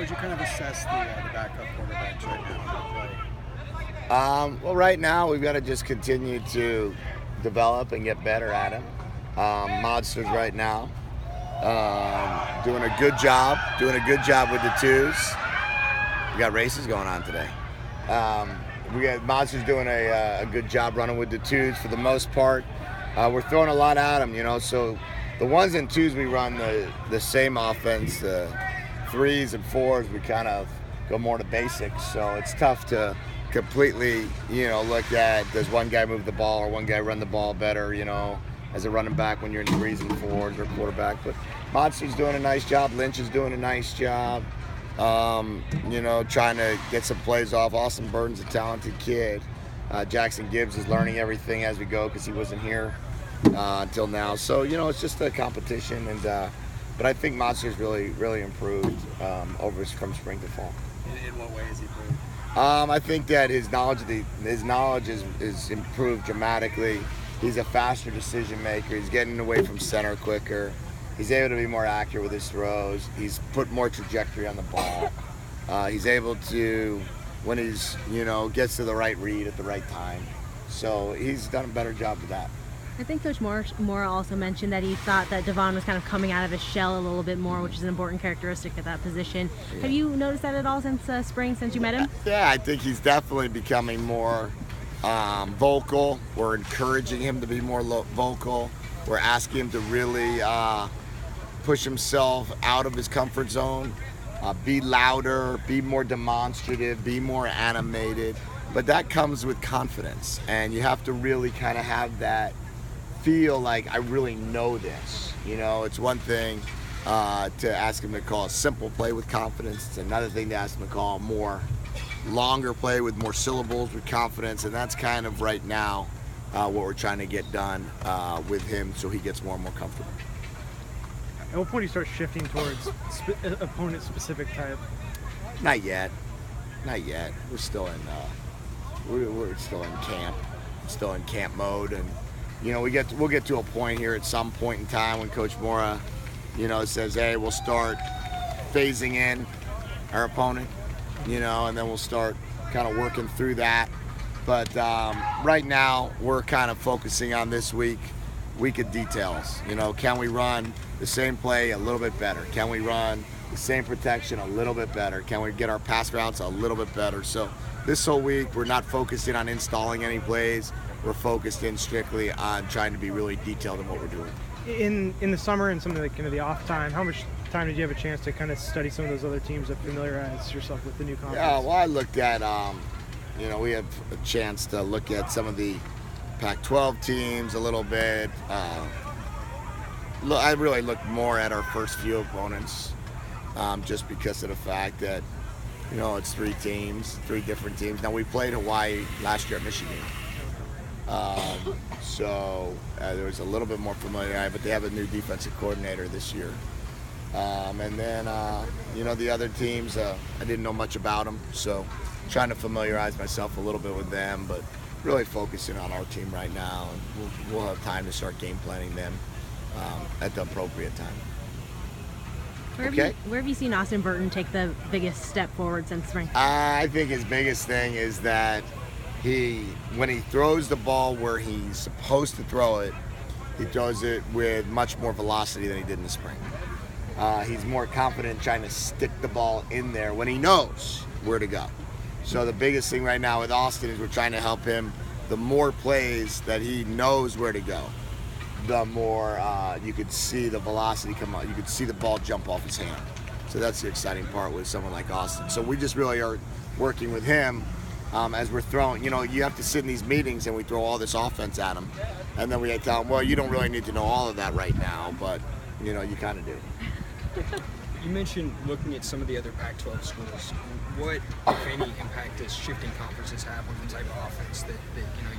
would you kind of assess the backup quarterbacks right now in play? Well, right now we've got to just continue to develop and get better at him. Monsters right now, doing a good job with the twos. We got races going on today. We got Monsters doing a good job running with the twos for the most part. We're throwing a lot at them, so the ones and twos we run the same offense. The threes and fours we kind of go more to basics, so it's tough to completely look at does one guy move the ball or one guy run the ball better as a running back when you're in threes and fours or quarterback. But Monster's doing a nice job. Lynch is doing a nice job. Trying to get some plays off. Austin Burton's a talented kid. Jackson Gibbs is learning everything as we go because he wasn't here until now. So it's just a competition, but I think Monster's really improved from spring to fall. In what way has he improved? I think that his knowledge is improved dramatically. He's a faster decision maker. He's getting away from center quicker. He's able to be more accurate with his throws. He's put more trajectory on the ball. He's able to, when he's gets to the right read at the right time. So he's done a better job with that. I think Coach Moore also mentioned that he thought that Devon was kind of coming out of his shell a little bit more, which is an important characteristic at that position. Yeah. Have you noticed that at all since spring, since you met him? Yeah, I think he's definitely becoming more vocal. We're encouraging him to be more vocal. We're asking him to really push himself out of his comfort zone, be louder, be more demonstrative, be more animated. But that comes with confidence, and you have to really kind of have that feel like I really know this. It's one thing to ask him to call a simple play with confidence. It's another thing to ask him to call a more longer play with more syllables with confidence, and that's kind of right now what we're trying to get done with him so he gets more and more comfortable. At what point do you start shifting towards opponent-specific type? Not yet. We're still in we're still in camp. Still in camp mode, and we'll get to a point here at some point in time when Coach Mora, says, hey, we'll start phasing in our opponent, and then we'll start kind of working through that. But right now we're kind of focusing on this week of details. Can we run the same play a little bit better? Can we run the same protection a little bit better? Can we get our pass routes a little bit better? So this whole week we're not focusing on installing any plays. We're focused in strictly on trying to be really detailed in what we're doing. In the summer and some of the off time, how much time did you have a chance to kind of study some of those other teams to familiarize yourself with the new conference? Yeah, well, I looked at, we have a chance to look at some of the Pac-12 teams a little bit. I really looked more at our first few opponents just because of the fact that, it's three different teams. Now, we played Hawaii last year at Michigan. So there was a little bit more familiarity, but they have a new defensive coordinator this year. And then, the other teams, I didn't know much about them, so trying to familiarize myself a little bit with them, but really focusing on our team right now. And we'll have time to start game planning them at the appropriate time. Where have you seen Austin Burton take the biggest step forward since spring? I think his biggest thing is that when he throws the ball where he's supposed to throw it, he throws it with much more velocity than he did in the spring. He's more confident trying to stick the ball in there when he knows where to go. So the biggest thing right now with Austin is we're trying to help him. The more plays that he knows where to go, the more you could see the velocity come out. You could see the ball jump off his hand. So that's the exciting part with someone like Austin. So we just really are working with him as we're throwing. You have to sit in these meetings and we throw all this offense at him. And then we tell him, well, you don't really need to know all of that right now, but, you kind of do. You mentioned looking at some of the other Pac-12 schools. What, if any, impact does shifting conferences have on the type of offense that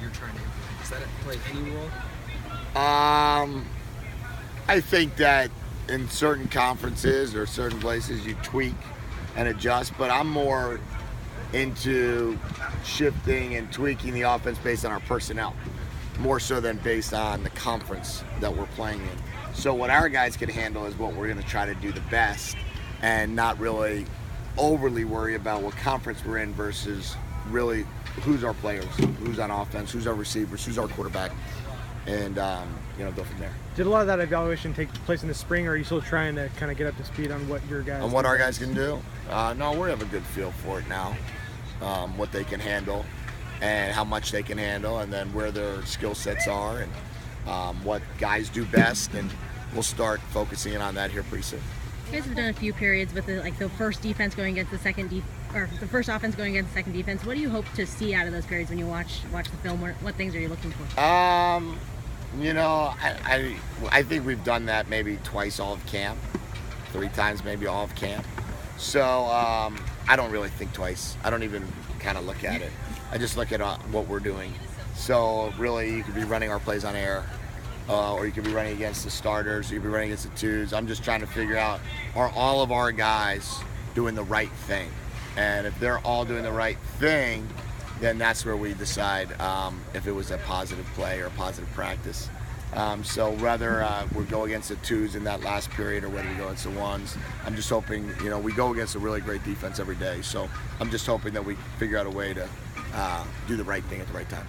you're trying to implement? Does that play any role? I think that in certain conferences or certain places you tweak and adjust, but I'm more into shifting and tweaking the offense based on our personnel, more so than based on the conference that we're playing in. So what our guys can handle is what we're going to try to do the best, and not really overly worry about what conference we're in versus really who's our players, who's on offense, who's our receivers, who's our quarterback, and go from there. Did a lot of that evaluation take place in the spring, or are you still trying to kind of get up to speed on what your guys? On what our guys can do? No, we have a good feel for it now, what they can handle, and how much they can handle, and then where their skill sets are, and what guys do best, and we'll start focusing in on that here pretty soon. You guys have done a few periods with the first defense going against the the first offense going against the second defense. What do you hope to see out of those periods when you watch the film? What things are you looking for? I think we've done that maybe twice all of camp, 3 times maybe all of camp. So I don't really think twice. I don't even kind of look at it. I just look at what we're doing. So really, you could be running our plays on air, or you could be running against the starters, or you could be running against the twos. I'm just trying to figure out, are all of our guys doing the right thing? And if they're all doing the right thing, then that's where we decide if it was a positive play or a positive practice. So whether we go against the twos in that last period or whether we go against the ones, I'm just hoping, we go against a really great defense every day. So I'm just hoping that we figure out a way to do the right thing at the right time.